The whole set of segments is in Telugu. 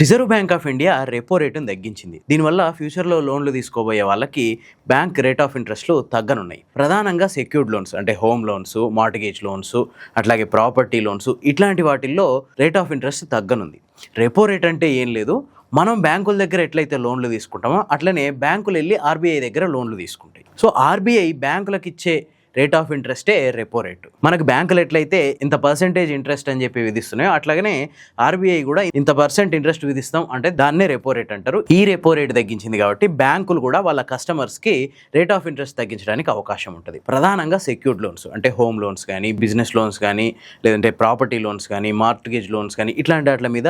Reserve Bank of India repo రేటును తగ్గించింది. దీనివల్ల ఫ్యూచర్లో లోన్లు తీసుకోబోయే వాళ్ళకి బ్యాంక్ రేట్ ఆఫ్ ఇంట్రెస్ట్లు తగ్గనున్నాయి. ప్రధానంగా సెక్యూర్డ్ లోన్స్ అంటే హోమ్ లోన్స్, మార్టిగేజ్ లోన్స్, అట్లాగే ప్రాపర్టీ లోన్స్ ఇట్లాంటి వాటిల్లో రేట్ ఆఫ్ ఇంట్రెస్ట్ తగ్గనుంది. రెపో రేట్ అంటే ఏం లేదు, మనం బ్యాంకుల దగ్గర ఎట్లయితే లోన్లు తీసుకుంటామో అట్లనే బ్యాంకులు వెళ్ళి ఆర్బీఐ దగ్గర లోన్లు తీసుకుంటాయి. సో ఆర్బీఐ బ్యాంకులకు ఇచ్చే రేట్ ఆఫ్ ఇంట్రెస్టే రెపో రేటు. మనకు బ్యాంకులు ఎట్లయితే ఇంత పర్సెంటేజ్ ఇంట్రెస్ట్ అని చెప్పి విధిస్తున్నాయో అట్లాగనే ఆర్బీఐ కూడా ఇంత పర్సెంట్ ఇంట్రెస్ట్ విధిస్తాం అంటే దాన్నే రెపో రేట్ అంటారు. ఈ రెపో రేట్ తగ్గించింది కాబట్టి బ్యాంకులు కూడా వాళ్ళ కస్టమర్స్కి రేట్ ఆఫ్ ఇంట్రెస్ట్ తగ్గించడానికి అవకాశం ఉంటుంది. ప్రధానంగా సెక్యూర్డ్ లోన్స్ అంటే హోమ్ లోన్స్ కానీ, బిజినెస్ లోన్స్ కానీ, లేదంటే ప్రాపర్టీ లోన్స్ కానీ, మార్టిగేజ్ లోన్స్ కానీ ఇట్లాంటి వాటి మీద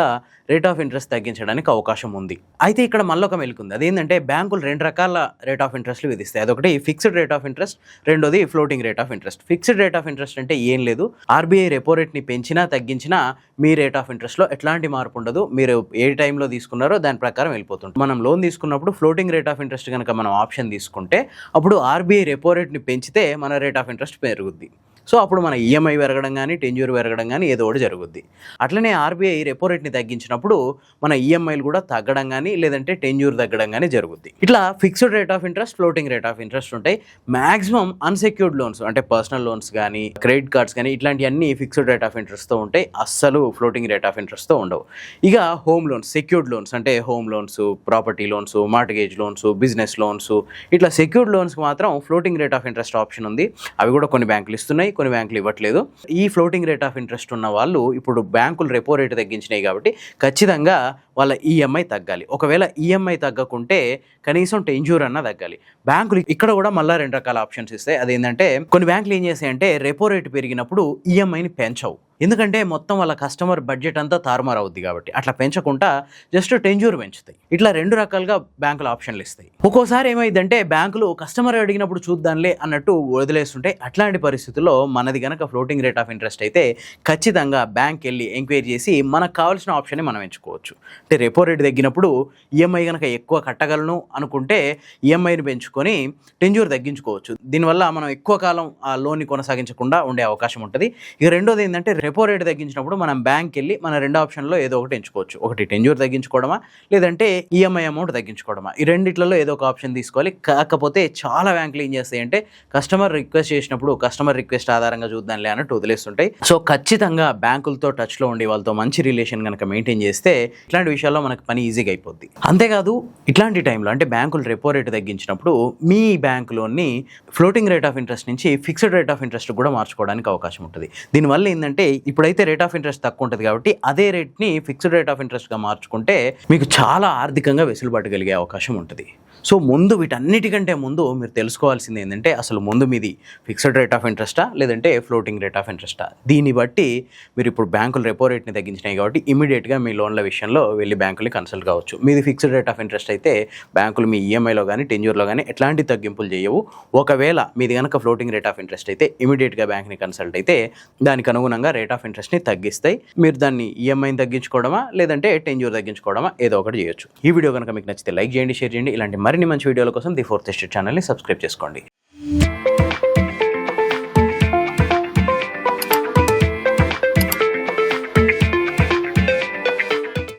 రేట్ ఆఫ్ ఇంట్రెస్ట్ తగ్గించడానికి అవకాశం ఉంది. అయితే ఇక్కడ మళ్ళొక మెలుకుంది. అదేంటంటే బ్యాంకులు రెండు రకాల రేట్ ఆఫ్ ఇంట్రెస్ట్లు విధిస్తాయి. అదొకటి ఫిక్స్డ్ రేట్ ఆఫ్ ఇంట్రెస్ట్, రెండోది floating rate of interest. Fixed rate of interest అంటే ఏం లేదు, ఆర్బీఐ రెపో రేట్ని పెంచినా తగ్గించినా మీ రేట్ ఆఫ్ ఇంట్రెస్ట్లో ఎట్లాంటి మార్పు ఉండదు. మీరు ఏ టైంలో తీసుకున్నారో దాని ప్రకారం వెళ్ళిపోతుంది. మనం లోన్ తీసుకున్నప్పుడు ఫ్లోటింగ్ రేట్ ఆఫ్ ఇంట్రెస్ట్ కనుక మనం ఆప్షన్ తీసుకుంటే అప్పుడు ఆర్బీఐ రెపో రేట్ని పెంచితే మన రేట్ ఆఫ్ ఇంట్రెస్ట్ పెరుగుద్ది. సో అప్పుడు మన ఈఎంఐ పెరగడం కానీ, టెన్యూర్ పెరగడం కానీ ఏదో ఒకటి జరుగుద్ది. అట్లనే ఆర్బీఐ రెపో రేట్ని తగ్గించినప్పుడు మన ఈఎంఐలు కూడా తగ్గడం కానీ, లేదంటే టెన్యూర్ తగ్గడం కానీ జరుగుద్ది. ఇట్లా fixed rate of interest, floating rate of interest ఉంటాయి. మ్యాక్సిమం అన్సెక్యూర్డ్ లోన్స్ అంటే పర్సనల్ లోన్స్ కానీ, క్రెడిట్ కార్డ్స్ కానీ ఇట్లాంటివన్నీ ఫిక్స్డ్ రేట్ ఆఫ్ ఇంట్రెస్ట్తో ఉంటాయి. అస్సలు ఫ్లోటింగ్ రేట్ ఆఫ్ ఇంట్రెస్ట్తో ఉండవు. ఇక హోమ్ లోన్స్, సెక్యూర్డ్ లోన్స్ అంటే home loans, property loans, mortgage loans, business loans ఇట్లా సెక్యూర్డ్ లోన్స్కి మాత్రం floating rate of interest option ఉంది. అవి కూడా కొన్ని బ్యాంకులు ఇస్తున్నాయి, కొన్ని బ్యాంకులు ఇవ్వట్లేదు. ఈ ఫ్లోటింగ్ రేట్ ఆఫ్ ఇంట్రెస్ట్ ఉన్న వాళ్ళు ఇప్పుడు బ్యాంకులు రెపో రేటు తగ్గించినాయి కాబట్టి ఖచ్చితంగా వాళ్ళ ఈఎంఐ తగ్గాలి. ఒకవేళ ఈఎంఐ తగ్గకుంటే కనీసం టెన్యూర్ అన్న తగ్గాలి. బ్యాంకులు ఇక్కడ కూడా మళ్ళీ రెండు రకాల ఆప్షన్స్ ఇస్తాయి. అదేంటంటే కొన్ని బ్యాంకులు ఏం చేస్తాయంటే రెపో రేటు పెరిగినప్పుడు ఈఎంఐని పెంచవు. ఎందుకంటే మొత్తం వాళ్ళ కస్టమర్ బడ్జెట్ అంతా తారుమారు అవుద్ది కాబట్టి అట్లా పెంచకుండా జస్ట్ టెన్యూర్ పెంచుతాయి. ఇట్లా రెండు రకాలుగా బ్యాంకులు ఆప్షన్లు ఇస్తాయి. ఒక్కోసారి ఏమైందంటే బ్యాంకులు కస్టమర్ అడిగినప్పుడు చూద్దాంలే అన్నట్టు వదిలేస్తుంటాయి. అట్లాంటి పరిస్థితుల్లో మనది కనుక ఫ్లోటింగ్ రేట్ ఆఫ్ ఇంట్రెస్ట్ అయితే ఖచ్చితంగా బ్యాంక్ వెళ్ళి ఎంక్వైరీ చేసి మనకు కావాల్సిన ఆప్షన్ని మనం ఎంచుకోవచ్చు. అంటే రెపో రేట్ తగ్గినప్పుడు ఈఎంఐ కనుక ఎక్కువ కట్టగలను అనుకుంటే ఈఎంఐని పెంచుకొని టెన్యూర్ తగ్గించుకోవచ్చు. దీనివల్ల మనం ఎక్కువ కాలం ఆ లోన్ని కొనసాగించకుండా ఉండే అవకాశం ఉంటుంది. ఇక రెండోది ఏంటంటే రెపో రేట్ తగ్గించినప్పుడు మనం బ్యాంక్ వెళ్ళి మన రెండు ఆప్షన్లో ఏదో ఒకటి ఎంచుకోవచ్చు. ఒకటి టెన్యూర్ తగ్గించుకోవడమా, లేదంటే ఈఎంఐ అమౌంట్ తగ్గించుకోవడమా. ఈ రెండిట్లలో ఏదో ఒక ఆప్షన్ తీసుకోవాలి. కాకపోతే చాలా బ్యాంకులు ఏం చేస్తాయంటే కస్టమర్ రిక్వెస్ట్ చేసినప్పుడు కస్టమర్ రిక్వెస్ట్ ఆధారంగా చూద్దాంలే అన్నట్టు వదిలేస్తుంటాయి. సో ఖచ్చితంగా బ్యాంకులతో టచ్లో ఉండి వాళ్ళతో మంచి రిలేషన్ కనుక మెయింటైన్ చేస్తే ఇట్లాంటి విషయాల్లో మనకు పని ఈజీగా అయిపోద్ది. అంతేకాదు ఇట్లాంటి టైంలో అంటే బ్యాంకులు రెపో రేటు తగ్గించినప్పుడు మీ బ్యాంకులోని ఫ్లోటింగ్ రేట్ ఆఫ్ ఇంట్రెస్ట్ నుంచి ఫిక్స్డ్ రేట్ ఆఫ్ ఇంట్రెస్ట్ కూడా మార్చుకోవడానికి అవకాశం ఉంటుంది. దీనివల్ల ఏంటంటే ఇప్పుడైతే రేట్ ఆఫ్ ఇంట్రెస్ట్ తక్కువ ఉంటుంది కాబట్టి అదే రేట్ని ఫిక్స్డ్ రేట్ ఆఫ్ ఇంట్రెస్ట్గా మార్చుకుంటే మీకు చాలా ఆర్థికంగా వెసులుబాటు కలిగే అవకాశం ఉంటుంది. సో ముందు వీటన్నిటికంటే ముందు మీరు తెలుసుకోవాల్సింది ఏంటంటే అసలు ముందు మీది ఫిక్స్డ్ రేట్ ఆఫ్ ఇంట్రెస్టా లేదంటే ఫ్లోటింగ్ రేట్ ఆఫ్ ఇంట్రెస్టా. దీన్ని బట్టి మీరు ఇప్పుడు బ్యాంకులు రెపో రేట్ని తగ్గించినాయి కాబట్టి ఇమీడియట్గా మీ లోన్ల విషయంలో వెళ్ళి బ్యాంకుని కన్సల్ట్ కావచ్చు. మీది ఫిక్స్డ్ రేట్ ఆఫ్ ఇంట్రెస్ట్ అయితే బ్యాంకులు మీ ఈఎంఐలో కానీ టెన్యూర్లో కానీ ఎట్లాంటి తగ్గింపులు చేయవు. ఒకవేళ మీది కనుక ఫ్లోటింగ్ రేట్ ఆఫ్ ఇంట్రెస్ట్ అయితే ఇమీడియట్గా బ్యాంక్ని కన్సల్ట్ అయితే దానికి అనుగుణంగా రేట్ ఆఫ్ ఇంట్రెస్ట్ని తగ్గిస్తాయి. మీరు దాన్ని ఈఎంఐని తగ్గించుకోవడమా లేదంటే టెన్యూర్ తగ్గించుకోవడమా ఏదో ఒకటి చేయొచ్చు. ఈ వీడియో కనుక మీకు నచ్చితే లైక్ చేయండి, షేర్ చేయండి. ఇలాంటి మరిన్ని మంచి వీడియోల కోసం ది ఫోర్త్ ఎస్టేట్ ఛానల్ని సబ్స్క్రైబ్ చేసుకోండి.